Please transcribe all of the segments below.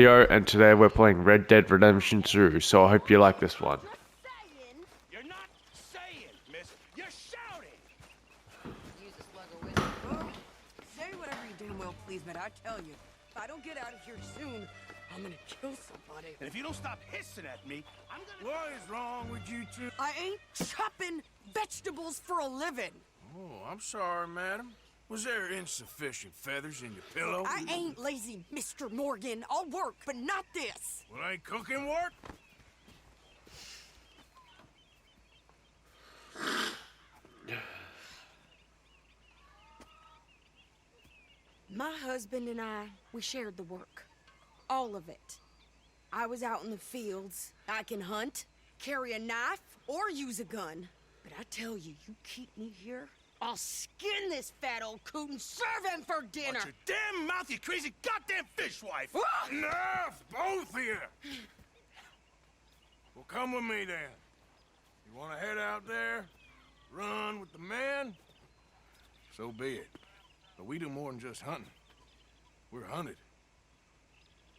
Video, and today we're playing Red Dead Redemption 2, so I hope you like this one. You're not saying, miss. You're shouting. Use a slug of whiskey. Oh, say whatever you damn well please, but I tell you, if I don't get out of here soon, I'm gonna kill somebody. And if you don't stop hissing at me, I'm gonna... What is wrong with you two? I ain't chopping vegetables for a living. Oh, I'm sorry, madam. Was there insufficient feathers in your pillow? I ain't lazy, Mr. Morgan. I'll work, but not this. Well, ain't cooking work? My husband and I, we shared the work. All of it. I was out in the fields. I can hunt, carry a knife, or use a gun. But I tell you, you keep me here, I'll skin this fat old coot and serve him for dinner. Watch your damn mouth, you crazy goddamn fishwife! Ah! Enough, both of you! Well, come with me then. You want to head out there, run with the men? So be it. But we do more than just hunting. We're hunted.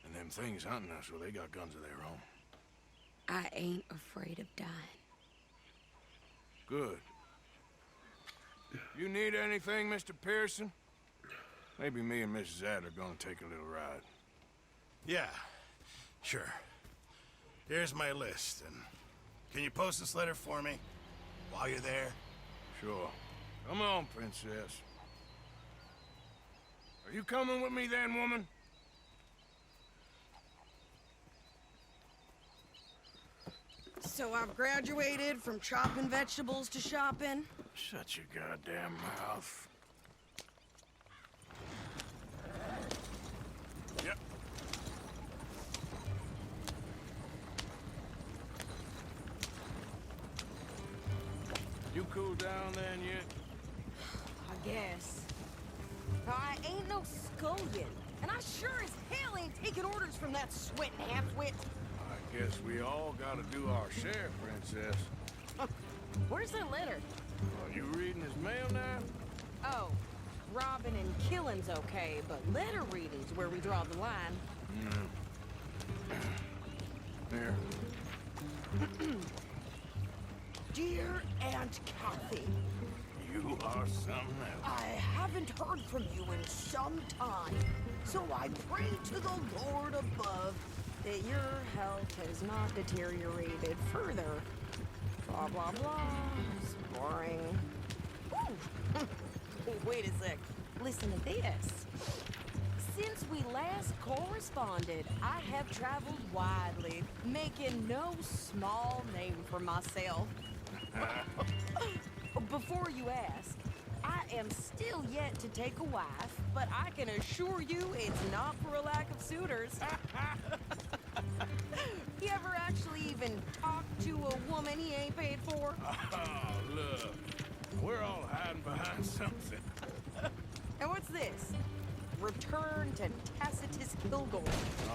And them things hunting us, well, they got guns of their own. I ain't afraid of dying. Good. You need anything, Mr. Pearson? Maybe me and Mrs. Adler are gonna take a little ride. Yeah, sure. Here's my list, and can you post this letter for me while you're there? Sure. Come on, princess. Are you coming with me then, woman? So I've graduated from chopping vegetables to shopping. Shut your goddamn mouth. Yep. You cool down then yet? I guess. I ain't no scullion, and I sure as hell ain't taking orders from that sweating half-wit. I guess we all gotta do our share, princess. Where's that letter? Are you reading his mail now? Oh, robbing and killing's okay, but letter reading's where we draw the line. Here. Dear Aunt Kathy, You are something else. I haven't heard from you in some time, so I pray to the Lord above that your health has not deteriorated further. Blah, blah, blah. It's boring. Ooh. Wait a sec. Listen to this. Since we last corresponded, I have traveled widely, making no small name for myself. Before you ask, I am still yet to take a wife, but I can assure you it's not for a lack of suitors. You ever actually even talked to a woman he ain't paid for? Oh, look. We're all hiding behind something. And what's this? Return to Tacitus Kilgore.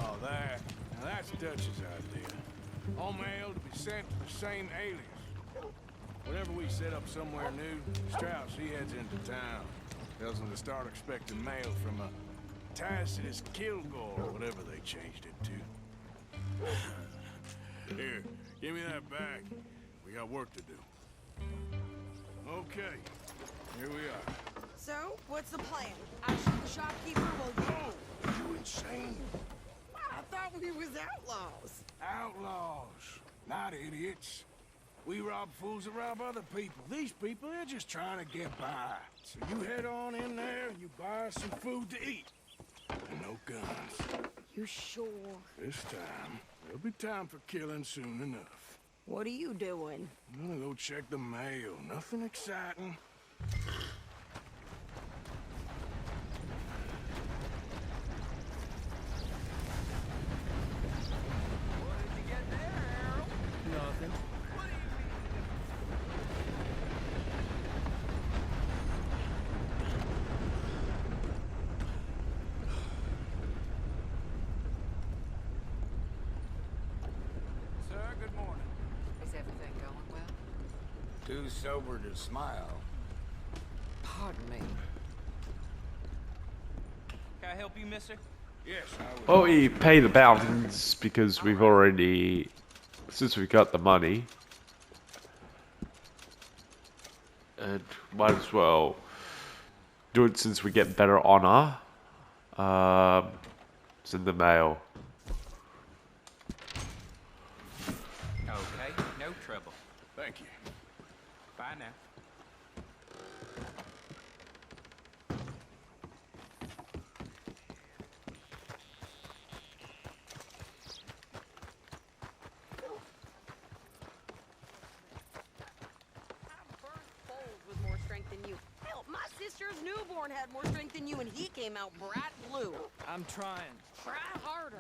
Oh, that. Now that's Dutch's idea. All mail to be sent to the same alias. Whenever we set up somewhere new, Strauss, he heads into town. Tells them to start expecting mail from a Tacitus Kilgore, or whatever they changed it to. Here, give me that back. We got work to do. Okay, here we are. So, what's the plan? I shoot the shopkeeper while you... You insane? I thought we was outlaws. Outlaws, not idiots. We rob fools that rob other people. These people, they're just trying to get by. So you head on in there, you buy some food to eat. And no guns. You sure? This time, there'll be time for killing soon enough. What are you doing? I'm gonna go check the mail. Nothing exciting. Nothing. Sir, good morning. Is everything going well? Too sober to smile. Pardon me. Can I help you, mister? Yes, I was. Well, we pay the bounties because we've already, since we got the money, and might as well do it since we get better honor. It's in the mail. Okay, no trouble. Thank you. Bye now. With more strength than you. Hell, my sister's newborn had more strength than you, and he came out bright blue. I'm trying. Try harder.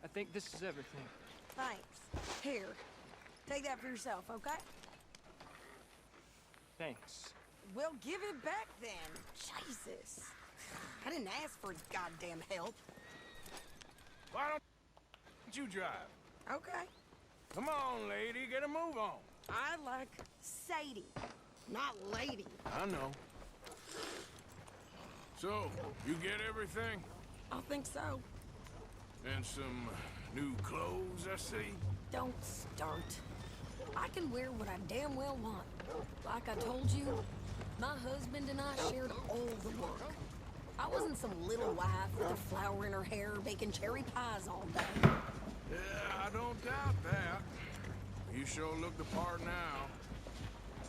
I think this is everything. Thanks. Here, take that for yourself, okay? Thanks. Well, give it back then. Jesus. I didn't ask for his goddamn help. Why don't you drive? Okay. Come on, lady, get a move on. I like Sadie, not lady. I know. So, you get everything? I think so. And some new clothes, I see. Don't start. I can wear what I damn well want. Like I told you, my husband and I shared all the work. I wasn't some little wife with a flower in her hair baking cherry pies all day. Yeah, I don't doubt that. You sure look the part now.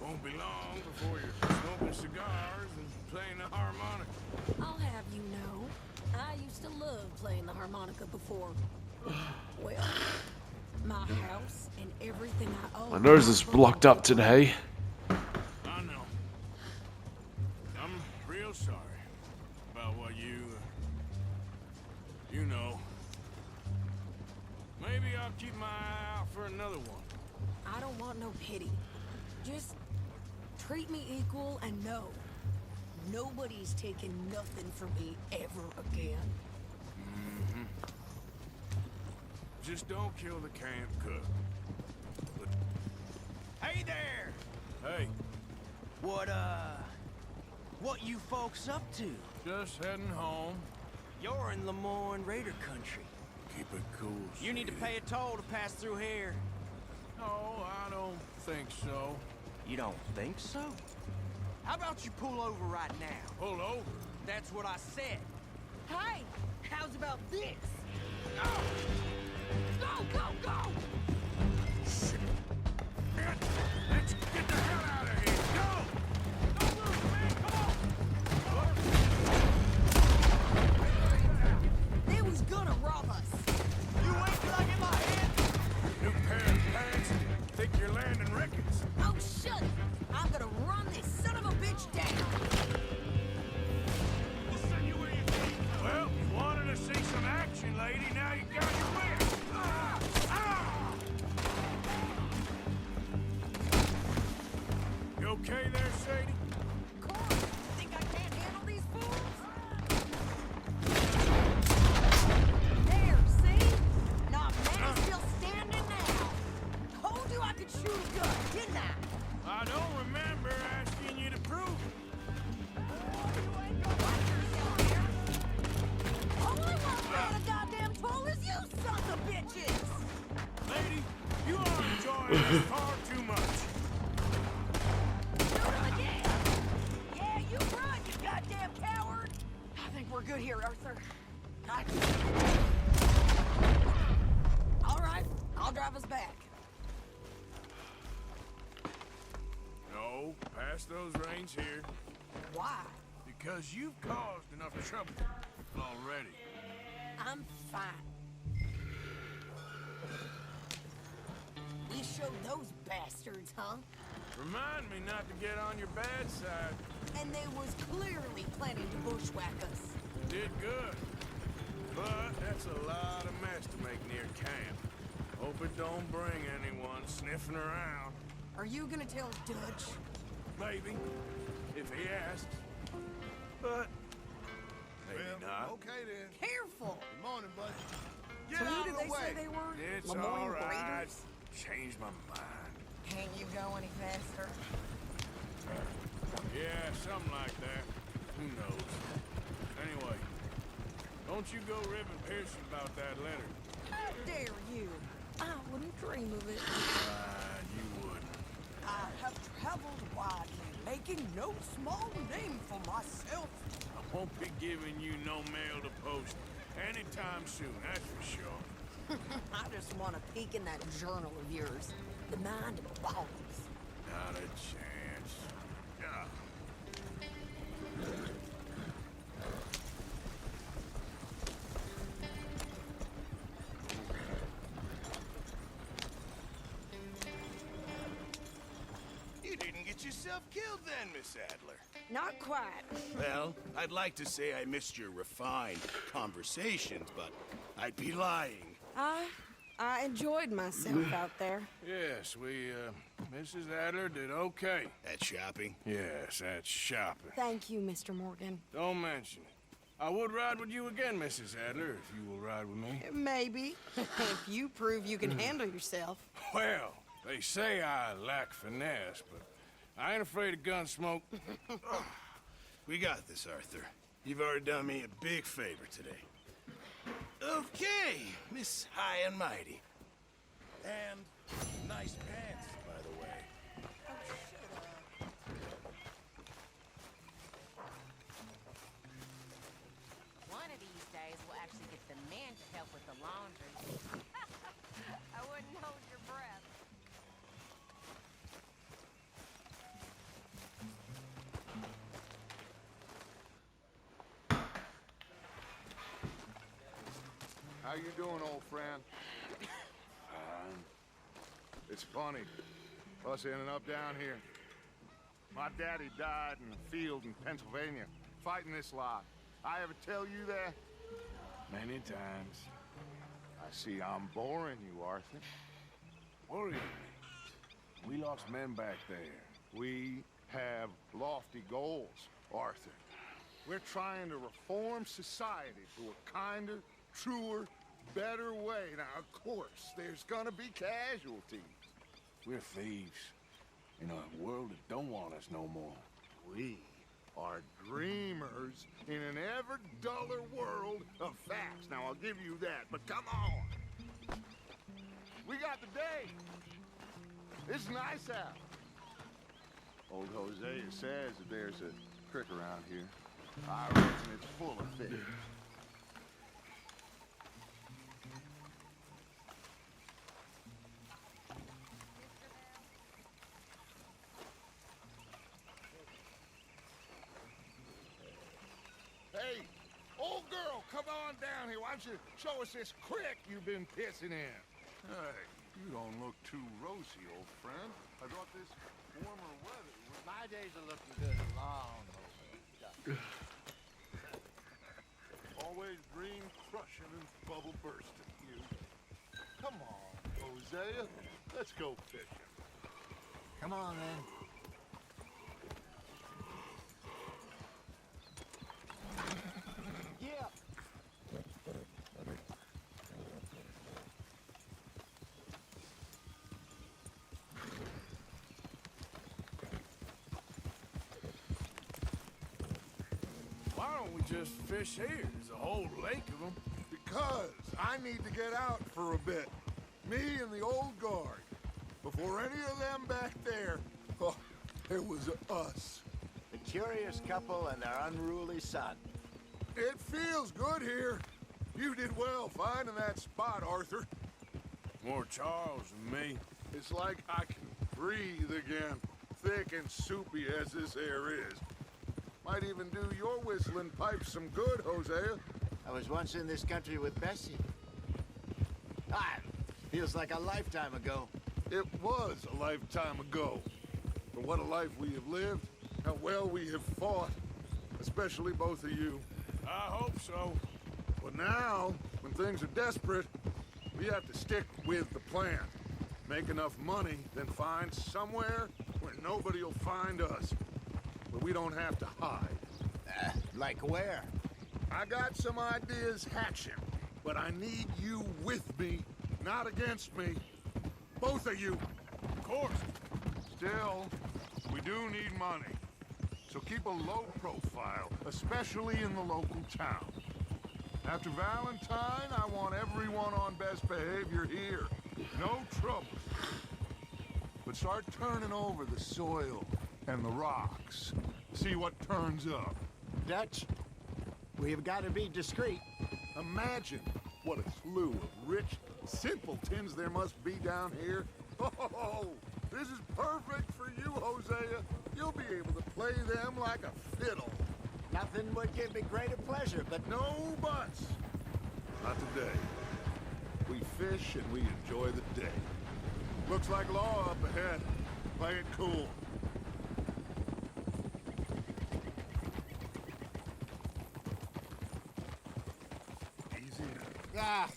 Won't be long before you're smoking cigars and playing the harmonica. I'll have you know, I used to love playing the harmonica before. Well, my house and everything I own. My nose is blocked up today. I know. I'm real sorry about what you know. Maybe I'll keep my eye out for another one. I don't want no pity. Just treat me equal and know nobody's taking nothing from me ever again. Just don't kill the camp cook. But, Hey there! hey, What you folks up to? just heading home. You're in Lemoyne Raider country. Keep it cool, You need to sweetie. pay a toll to pass through here. No, I don't think so. You don't think so? How about you pull over right now? Pull over. That's what I said. Hey, how's about this? Go! Go, go, go! Let's get the hell out of here. Go! Don't move, man. Come on. They was gonna rob us. You wait till I get my head. New pair of pants. Think you're landing records. Oh, shut it! I'm gonna run this son of a bitch down. We'll send you where you need. Well, you wanted to see some action, lady. Now you got your wish. You okay there, Sadie? Corey, think I can't handle these fools? There, see? Not many still standing now. Told you I could shoot a gun, didn't I? I don't remember asking you to prove it. All I want to pay the goddamn toll is you sons of bitches! Lady, you are enjoying this far too much. Shoot him again! Yeah, you run, you goddamn coward! I think we're good here, Arthur. All right, I'll drive us back. No, pass those reins here. Why? Because you've caused enough trouble already. I'm fine. We showed those bastards, huh? Remind me not to get on your bad side. And they was clearly planning to bushwhack us. Did good. But that's a lot of mess to make near camp. Hope it don't bring anyone sniffing around. Are you gonna tell Dutch? Maybe, if he asks. But maybe not. Okay then. Careful! Good morning, buddy. Get So out who of did the they say way. they were? It's Lemoyne all right. Raiders? changed my mind. Can't you go any faster? Yeah, something like that. Who knows? Anyway, don't you go ribbing Pearson about that letter. How dare you? I wouldn't dream of it. You wouldn't. I have traveled widely, making no small name for myself. I won't be giving you no mail to post anytime soon, that's for sure. I just want to peek in that journal of yours. The mind boggles. Not a chance. Yeah. You didn't get yourself killed then, Miss Adler. Not quite. Well, I'd like to say I missed your refined conversations, but I'd be lying. I enjoyed myself out there. Yes, Mrs. Adler did okay. At shopping? Yes, that's shopping. Thank you, Mr. Morgan. Don't mention it. I would ride with you again, Mrs. Adler, if you will ride with me. Maybe. If you prove you can handle yourself. Well, they say I lack finesse, but I ain't afraid of gun smoke. We got this, Arthur. You've already done me a big favor today. Okay, Miss High and Mighty. And nice pants, by the way. One of these days, we'll actually get the men to help with the laundry. I wouldn't hold your breath. How you doing, old friend? It's funny, us ending up down here. My daddy died in a field in Pennsylvania, fighting this lot. I ever tell you that? Many times. I see I'm boring you, Arthur. Worrying me. We lost men back there. We have lofty goals, Arthur. We're trying to reform society to a kinder, truer, better way. Now, of course, there's gonna be casualties. We're thieves in a world that don't want us no more. We are dreamers in an ever duller world of facts. Now, I'll give you that, but come on. We got the day. It's nice out. Old Hosea says that there's a creek around here. I reckon it's full of fish. Hey, old girl, come on down here. Why don't you show us this creek you've been pissing in? Hey, you don't look too rosy, old friend. I thought this warmer weather was... My days are looking good and long. Always green crushing and bubble bursting, you. Come on, Hosea. Let's go fishing. Come on, then. Yeah. Why don't we just fish here? There's a whole lake of them. Because I need to get out for a bit. Me and the old guard. Before any of them back there, oh, it was us. The curious couple and their unruly son. It feels good here. You did well finding that spot, Arthur. More Charles than me. It's like I can breathe again, thick and soupy as this air is. Might even do your whistling pipes some good, Hosea. I was once in this country with Bessie. Ah, feels like a lifetime ago. It was a lifetime ago. For what a life we have lived, how well we have fought, especially both of you. I hope so. But now, when things are desperate, we have to stick with the plan. Make enough money, then find somewhere where nobody will find us. Where we don't have to hide. Like where? I got some ideas hatching, but I need you with me, not against me. both of you. Of course. Still, we do need money. So keep a low profile, especially in the local town. After Valentine, I want everyone on best behavior here. No trouble. But start turning over the soil and the rocks. See what turns up. Dutch, we've got to be discreet. Imagine what a slew of rich simpletons there must be down here. Oh, this is perfect for you, Hosea. You'll be able to play them like a fiddle. Nothing would give me greater pleasure, but No buts. Not today. We fish and we enjoy the day. Looks like law up ahead. Play it cool. Easy now. ah,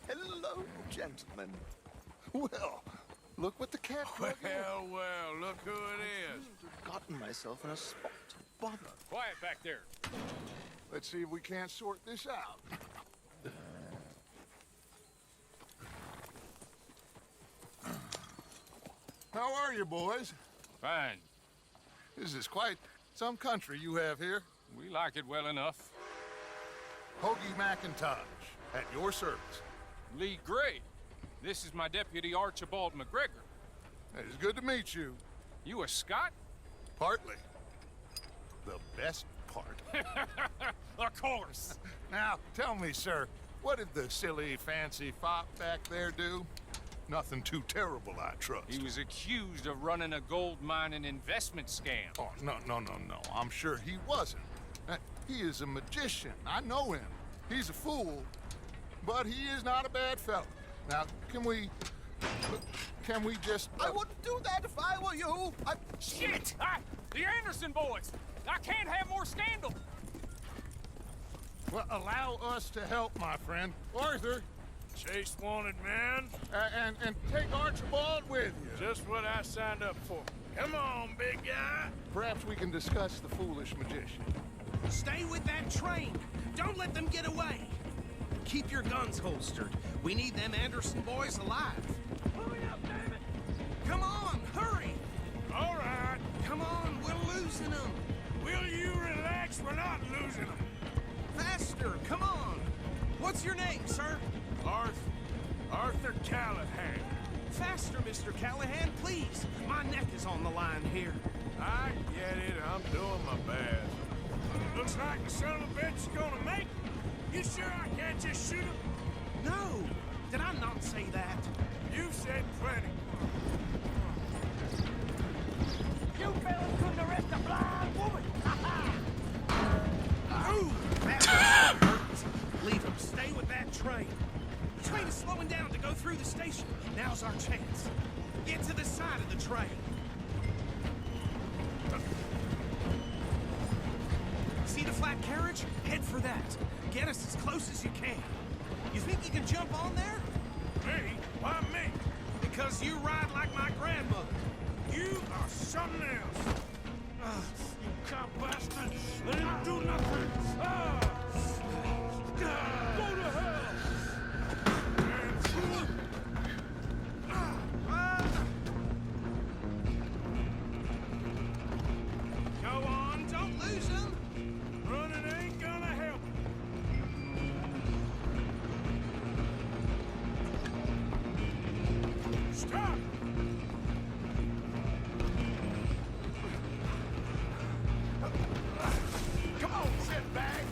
Hello, gentlemen. Well, look what the cat brought in. Well, look who it is. gotten myself in a spot. Bother. Quiet back there. Let's see if we can't sort this out. How are you, boys? Fine. This is quite some country you have here. We like it well enough. Hoagie McIntosh, at your service. Lee Gray. This is my deputy Archibald McGregor. It is good to meet you. You a Scot? Partly. The best part. Of course. Now, tell me, sir, what did the silly, fancy fop back there do? Nothing too terrible, I trust. He was accused of running a gold mining investment scam. Oh, no. I'm sure he wasn't. He is a magician. I know him. He's a fool, but he is not a bad fellow. Now, can we just... I wouldn't do that if I were you. Shit! The Anderson boys! I can't have more scandal! Well, allow us to help, my friend. Arthur, Chase wanted man. and take Archibald with you. Just what I signed up for. Come on, big guy. Perhaps we can discuss the foolish magician. Stay with that train. Don't let them get away. Keep your guns holstered. We need them Anderson boys alive. Hurry up, damn it! Come on, hurry! All right. Come on, we're losing them. Will you relax? We're not losing them. Faster, come on. What's your name, sir? Arthur Callahan. Faster, Mr. Callahan, please. My neck is on the line here. I get it. I'm doing my best. Looks like the son of a bitch is gonna make it. You sure I can't just shoot him? No, did I not say that? You said plenty. You fellas couldn't arrest a blind woman! Ooh, that hurts. Leave him. Stay with that train. The train is slowing down to go through the station. Now's our chance. Get to the side of the train. See the flat carriage? Head for that. Get us as close as you can. You think you can jump on there? Me? Why me? Because you ride like my grandmother. You are something else. You cop bastard. I didn't do nothing. Go to hell. Go on, don't lose him. Running ain't gonna help. Stop! Come on, shitbag!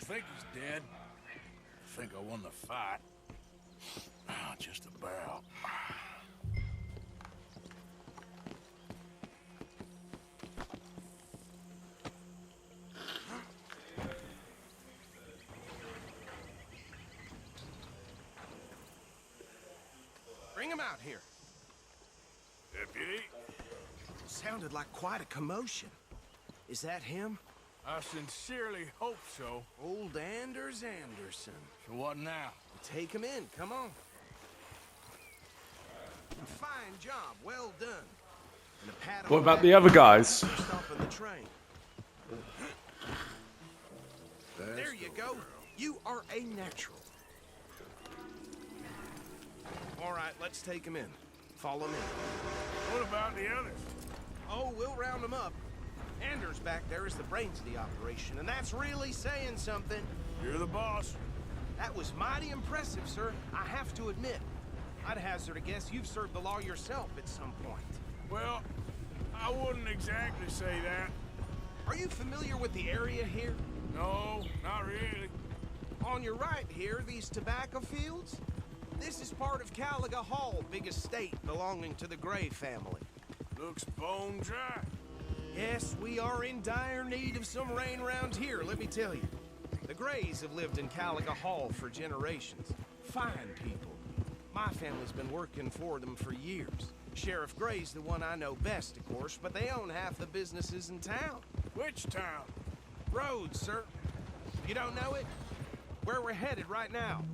think he's dead. I think I won the fight. Just about. Bring him out here. Deputy? Sounded like quite a commotion. Is that him? I sincerely hope so. Old Anders Anderson. So what now? Take him in, come on. Fine job, well done. And a pat on What about back the other guys? for stopping the train. There you go. You are a natural. All right, let's take him in. Follow me. What about the others? Oh, we'll round them up. Anders back there is the brains of the operation, and that's really saying something. You're the boss. That was mighty impressive, sir. I have to admit. I'd hazard a guess you've served the law yourself at some point. Well, I wouldn't exactly say that. Are you familiar with the area here? No, not really. On your right here, these tobacco fields? This is part of Caliga Hall, big estate belonging to the Gray family. Looks bone dry. Yes, we are in dire need of some rain around here, let me tell you. The Grays have lived in Caliga Hall for generations. Fine people. My family's been working for them for years. Sheriff Gray's the one I know best, of course, but they own half the businesses in town. Which town? Rhodes, sir. You don't know it? Where we're headed right now.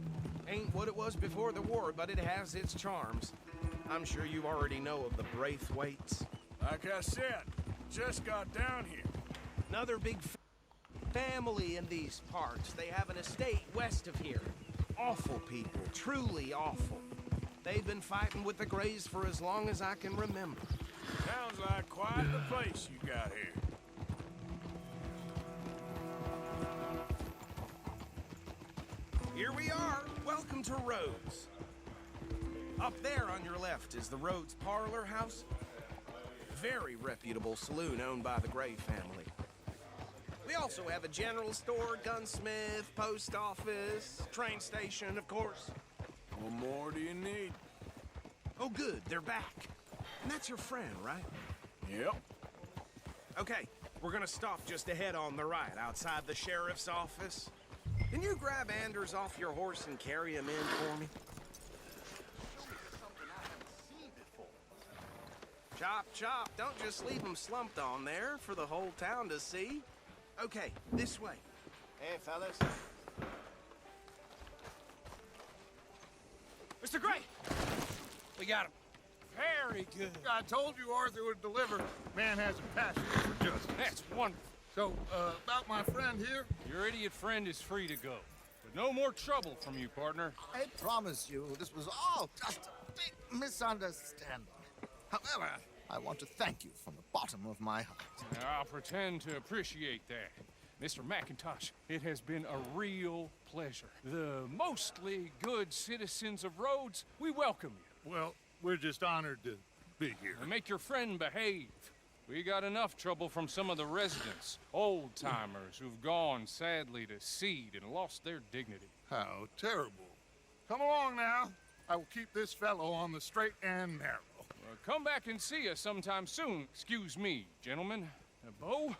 Ain't what it was before the war, but it has its charms. I'm sure you already know of the Braithwaites. Like I said, just got down here. Another big family in these parts. They have an estate west of here. Awful people, truly awful. They've been fighting with the Grays for as long as I can remember. Sounds like quite the place you got here. Here we are. Welcome to Rhodes. Up there on your left is the Rhodes Parlor House. Very reputable saloon owned by the Gray family. We also have a general store, gunsmith, post office, train station, of course. What more do you need? Oh, good. They're back. And that's your friend, right? Yep. Okay, we're gonna stop just ahead on the right, outside the sheriff's office. Can you grab Anders off your horse and carry him in for me? Chop, chop. Don't just leave him slumped on there for the whole town to see. Okay, this way. Hey, fellas. Mr. Gray! We got him. Very good. I told you Arthur would deliver. Man has a passion for justice. That's wonderful. So, about my friend here? Your idiot friend is free to go. But no more trouble from you, partner. I promise you, this was all just a big misunderstanding. However, I want to thank you from the bottom of my heart. I'll pretend to appreciate that. Mr. McIntosh, it has been a real pleasure. The mostly good citizens of Rhodes, we welcome you. Well, we're just honored to be here. And make your friend behave. We got enough trouble from some of the residents, old-timers who've gone, sadly, to seed and lost their dignity. How terrible. Come along now. I will keep this fellow on the straight and narrow. Come back and see us sometime soon. Excuse me, gentlemen. Bo,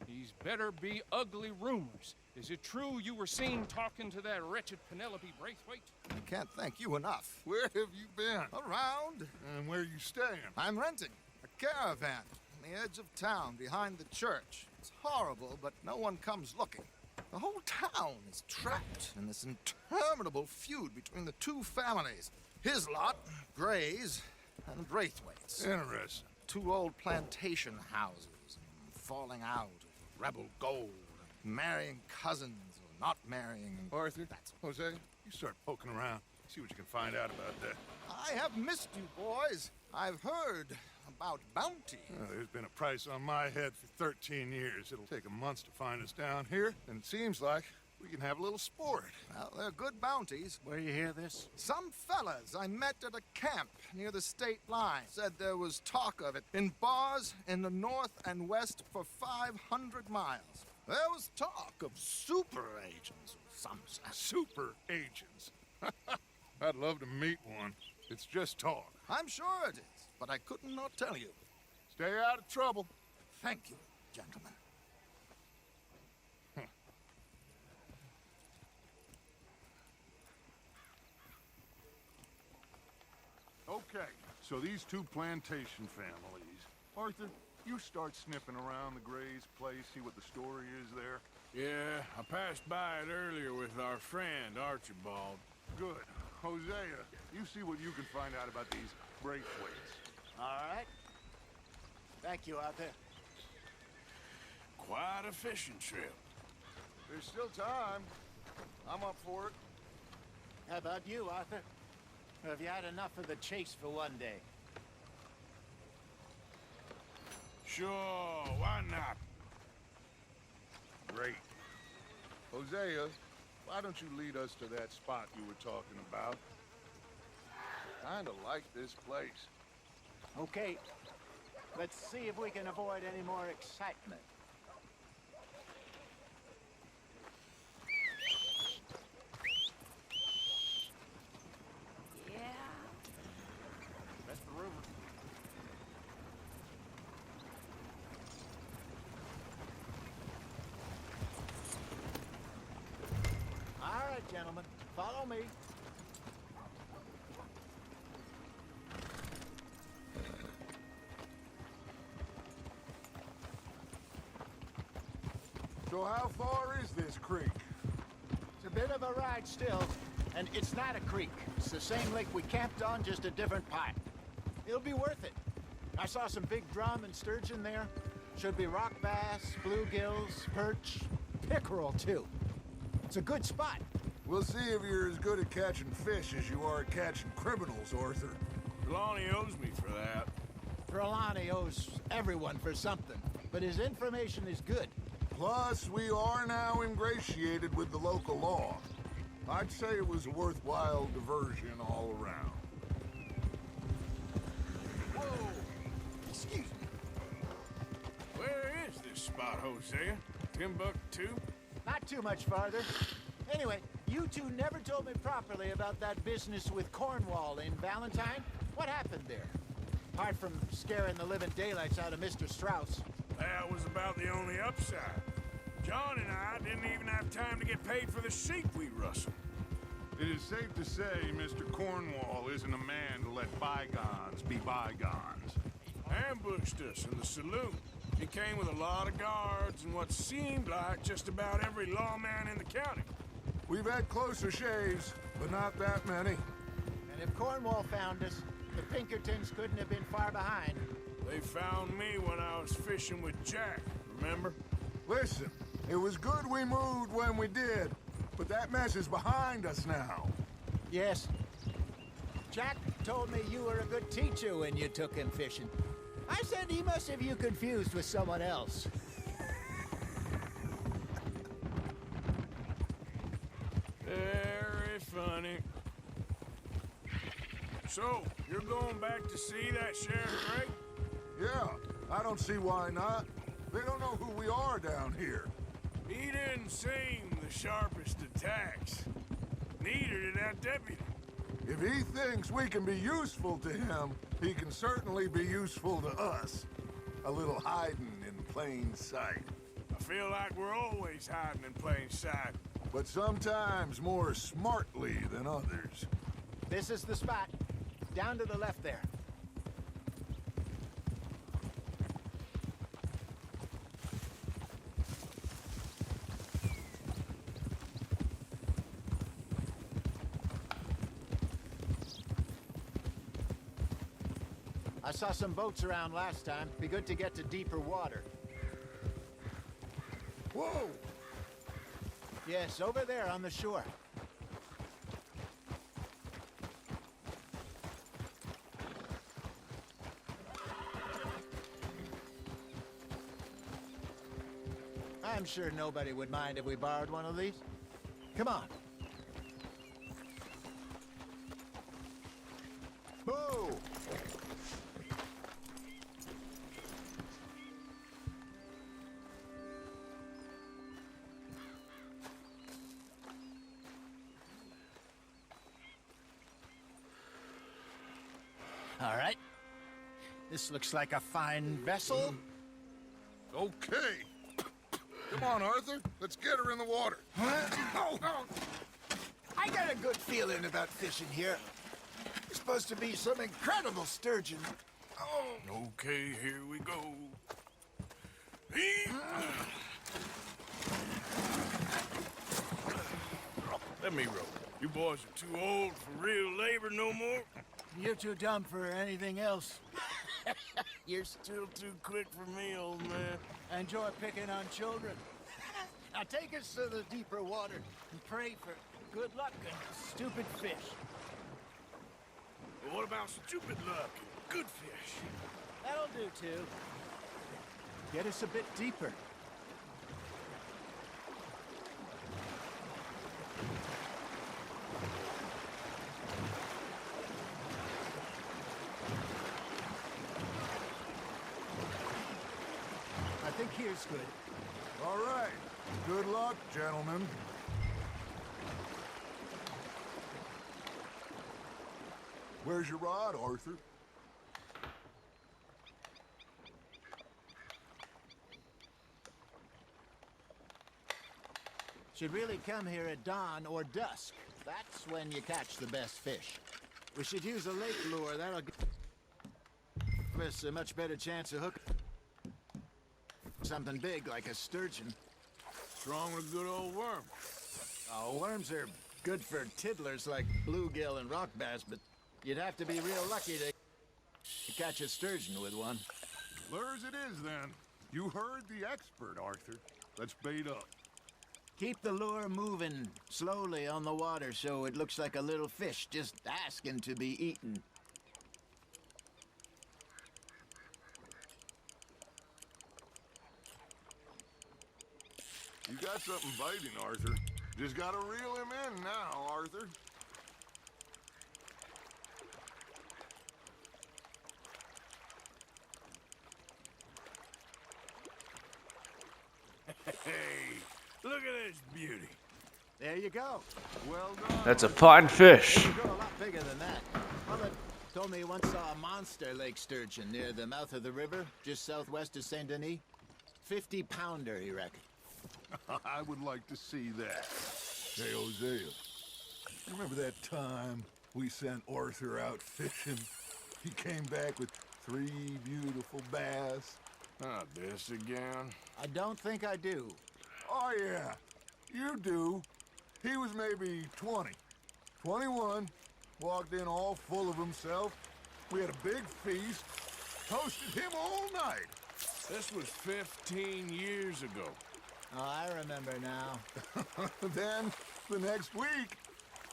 these better be ugly rumors. Is it true you were seen talking to that wretched Penelope Braithwaite? I can't thank you enough. Where have you been? Around. And where are you staying? I'm renting a caravan on the edge of town behind the church. It's horrible, but no one comes looking. The whole town is trapped in this interminable feud between the two families. His lot, Gray's, and Braithwaite's. Interesting. Two old plantation houses, falling out of rebel gold, marrying cousins or not marrying. Arthur, Jose, you start poking around. See what you can find out about that. I have missed you, boys. I've heard about bounty. There's been a price on my head for 13 years. It'll take a month to find us down here, and it seems like we can have a little sport. Well, they're good bounties. Where you hear this? Some fellas I met at a camp near the state line said there was talk of it in bars in the north and west for 500 miles. There was talk of super agents of some sort. Super agents. I'd love to meet one. It's just talk. I'm sure it is, but I could not tell you. Stay out of trouble. Thank you, gentlemen. Okay, so these two plantation families. Arthur, you start sniffing around the Gray's place, see what the story is there. Yeah, I passed by it earlier with our friend, Archibald. Good. Hosea, you see what you can find out about these Braithwaites. All right. Thank you, Arthur. Quite a fishing trip. There's still time. I'm up for it. How about you, Arthur? Or have you had enough of the chase for one day? Sure, why not? Great. Hosea, why don't you lead us to that spot you were talking about? Kinda like this place. Okay. Let's see if we can avoid any more excitement. Yeah. That's the river. All right, gentlemen. Follow me. So how far is this creek? It's a bit of a ride still, and it's not a creek. It's the same lake we camped on, just a different part. It'll be worth it. I saw some big drum and sturgeon there. Should be rock bass, bluegills, perch, pickerel too. It's a good spot. We'll see if you're as good at catching fish as you are at catching criminals, Arthur. Lonnie owes me for that. Trelawney owes everyone for something, but his information is good. Plus, we are now ingratiated with the local law. I'd say it was a worthwhile diversion all around. Whoa! Excuse me. Where is this spot, Hosea? Timbuktu? Not too much farther. Anyway, you two never told me properly about that business with Cornwall in Valentine. What happened there? Apart from scaring the living daylights out of Mr. Strauss. That was about the only upside. John and I didn't even have time to get paid for the sheep we rustled. It is safe to say Mr. Cornwall isn't a man to let bygones be bygones. Ambushed us in the saloon. He came with a lot of guards and what seemed like just about every lawman in the county. We've had closer shaves, but not that many. And if Cornwall found us, the Pinkertons couldn't have been far behind. They found me when I was fishing with Jack, remember? Listen, it was good we moved when we did, but that mess is behind us now. Yes. Jack told me you were a good teacher when you took him fishing. I said he must have you confused with someone else. Very funny. So, you're going back to see that Sheriff Gray? Yeah, I don't see why not. They don't know who we are down here. He didn't seem the sharpest attacks. Neither did that deputy. If he thinks we can be useful to him, he can certainly be useful to us. A little hiding in plain sight. I feel like we're always hiding in plain sight. But sometimes more smartly than others. This is the spot. Down to the left there. I saw some boats around last time. Be good to get to deeper water. Whoa! Yes, over there on the shore. I'm sure nobody would mind if we borrowed one of these. Come on. Boo! This looks like a fine vessel. Okay. Come on, Arthur. Let's get her in the water. Oh. I got a good feeling about fishing here. It's supposed to be some incredible sturgeon. Oh. Okay, here we go. Let me row. You boys are too old for real labor no more. You're too dumb for anything else. You're still too quick for me, old man. Enjoy picking on children. Now take us to the deeper water and pray for good luck and stupid fish. But what about stupid luck and good fish? That'll do, too. Get us a bit deeper. I think here's good. All right. Good luck, gentlemen. Where's your rod, Arthur? Should really come here at dawn or dusk. That's when you catch the best fish. We should use a lake lure. That'll give us a much better chance of hooking something big like a sturgeon. What's wrong with a good old worm? Oh, worms are good for tiddlers like bluegill and rock bass, but you'd have to be real lucky to catch a sturgeon with one. Lures it is, then. You heard the expert, Arthur. Let's bait up. Keep the lure moving slowly on the water so it looks like a little fish just asking to be eaten. You got something biting, Arthur. Just gotta reel him in now, Arthur. Hey, look at this beauty. There you go. Well done. That's a fine fish. You grow a lot bigger than that. Mother told me he once saw a monster lake sturgeon near the mouth of the river, just southwest of Saint Denis. 50-pounder, he reckoned. I would like to see that. Hey, Hosea. You remember that time we sent Arthur out fishing? He came back with 3 beautiful bass. Not this again. I don't think I do. Oh, yeah. You do. He was maybe 20. 21. Walked in all full of himself. We had a big feast. Toasted him all night. This was 15 years ago. Oh, I remember now. Then, the next week,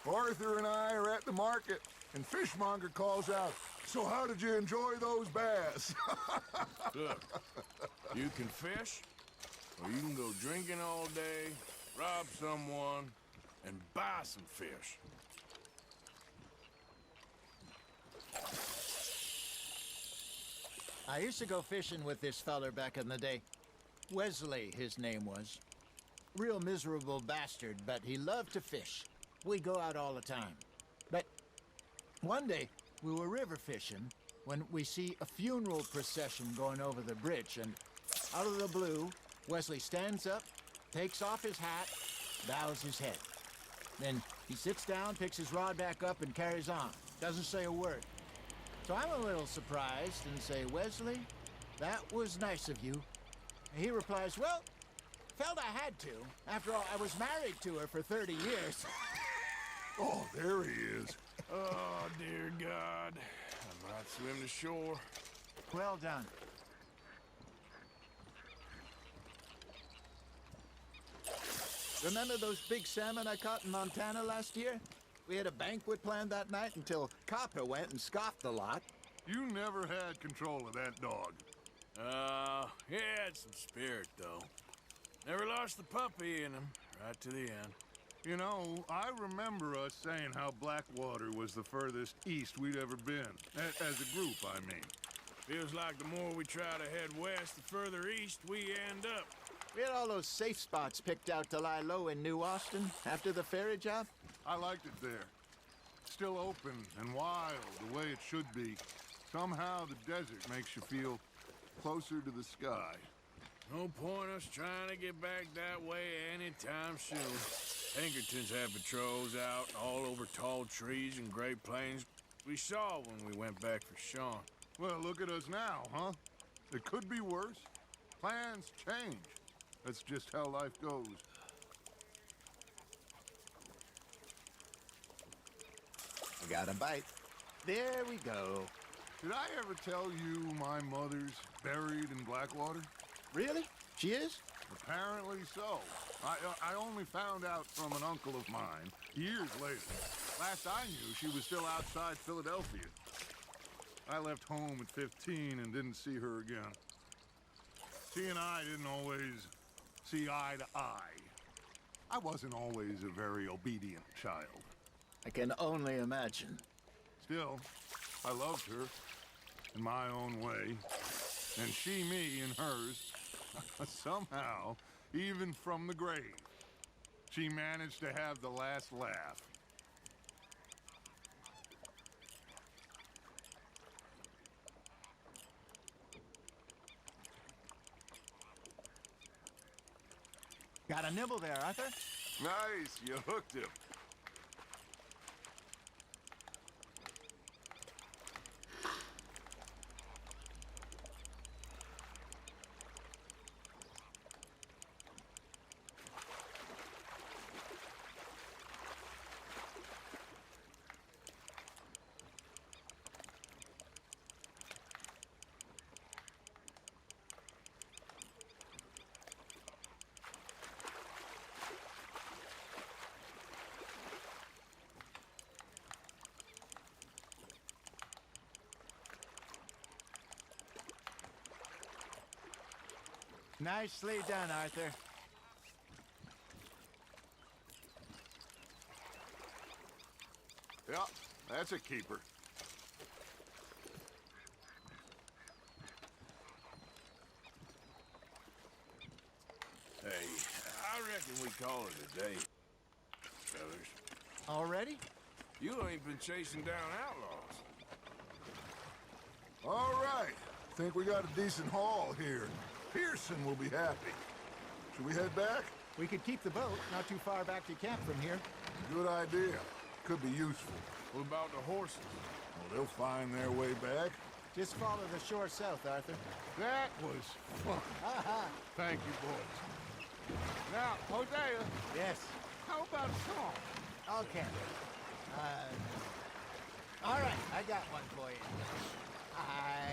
Arthur and I are at the market, and Fishmonger calls out, "So how did you enjoy those bass?" Look, you can fish, or you can go drinking all day, rob someone, and buy some fish. I used to go fishing with this feller back in the day. Wesley, his name was. Real miserable bastard, but he loved to fish. We'd go out all the time. But one day, we were river fishing when we see a funeral procession going over the bridge, and out of the blue, Wesley stands up, takes off his hat, bows his head. Then he sits down, picks his rod back up, and carries on. Doesn't say a word. So I'm a little surprised and say, "Wesley, that was nice of you." And he replies, "Well, felt I had to. After all, I was married to her for 30 years. Oh, there he is. Oh, dear God. I might swim to shore. Well done. Remember those big salmon I caught in Montana last year? We had a banquet planned that night until Copper went and scoffed the lot. You never had control of that dog. He had some spirit, though. Never lost the puppy in him, right to the end. You know, I remember us saying how Blackwater was the furthest east we'd ever been. As a group, I mean. Feels like the more we try to head west, the further east we end up. We had all those safe spots picked out to lie low in New Austin after the ferry job. I liked it there. Still open and wild, the way it should be. Somehow the desert makes you feel closer to the sky. No point us trying to get back that way anytime soon. Pinkertons have patrols out all over tall trees and Great Plains. We saw when we went back for Sean. Well, look at us now, huh? It could be worse. Plans change. That's just how life goes. I got a bite. There we go. Did I ever tell you my mother's buried in Blackwater? Really? She is? Apparently so. I only found out from an uncle of mine years later. Last I knew, she was still outside Philadelphia. I left home at 15 and didn't see her again. She and I didn't always see eye to eye. I wasn't always a very obedient child. I can only imagine. Still, I loved her in my own way, and she me in hers. Somehow, even from the grave, she managed to have the last laugh. Got a nibble there, Arthur? Nice, you hooked him. Nicely done, Arthur. Yeah, that's a keeper. Hey, I reckon we call it a day, fellas. Already? You ain't been chasing down outlaws. All right. Think we got a decent haul here. Pearson will be happy. Should we head back? We could keep the boat not too far back to camp from here. Good idea. Could be useful. What about the horses? Well, they'll find their way back. Just follow the shore south, Arthur. That was fun. Thank you, boys. Now, Hosea, Yes. how about a song? Okay. All right, I got one for you. I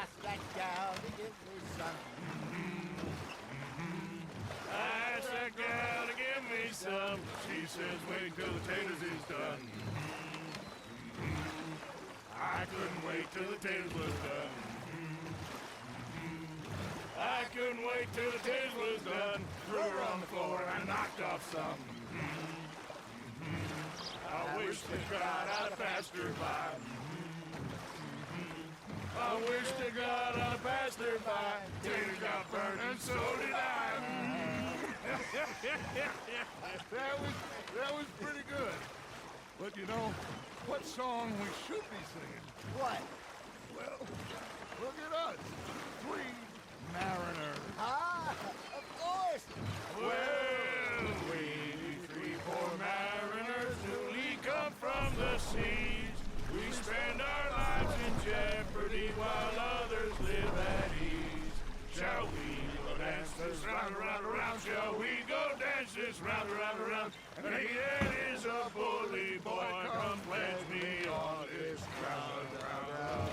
asked that gal to give me some. I asked that gal to give me some. She says wait till the taters is done. I couldn't wait till the taters was done. I couldn't wait till the taters was done. Threw her on the floor and I knocked off some. I wish the crowd I'd passed her by. I wish to God I passed her by. Tater got burned and so did I. That was pretty good. But you know, what song we should be singing? What? Well, look at us. 3 mariners. Ah, of course. Well, we 3 poor mariners newly come from the seas. We spend our lives in jeopardy while others live at ease. Shall we go dance this round, around, around? Shall we go dance this round, around, around? And he that is a bully boy, come pledge me on this round, round, round,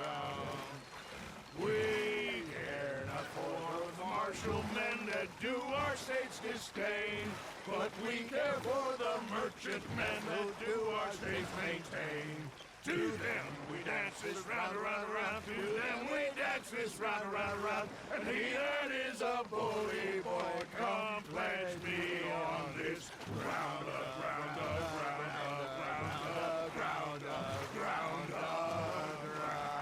round. We care not for the martial men that do our state's disdain, but we care for the merchant men that do our state's maintain. To them we dance this round, around, around. To them we dance this round, around, around. And he that is a bully boy, come pledge me on this round up, round up, round up, round up, round up, round up, round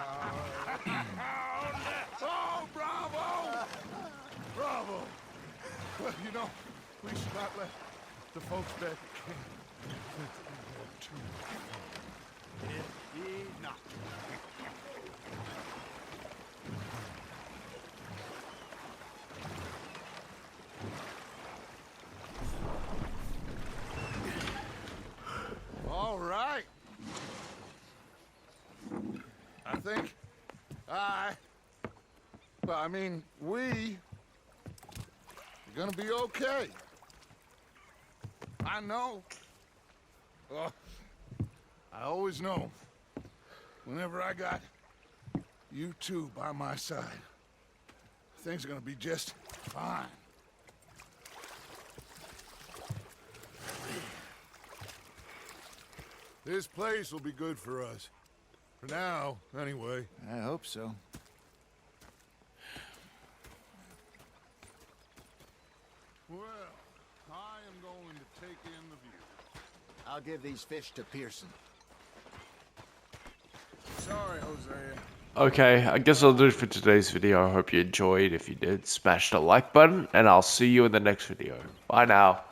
up. Oh, bravo! Bravo! Well, you know, we should not let the folks back at camp think that we have too much fun. Enough. All right. I think we are gonna be okay. I know. I always know. Whenever I got you two by my side, things are gonna be just fine. This place will be good for us. For now, anyway. I hope so. Well, I am going to take in the view. I'll give these fish to Pearson. Sorry, Hosea. Okay, I guess I'll do it for today's video. I hope you enjoyed. If you did, smash the like button, and I'll see you in the next video. Bye now.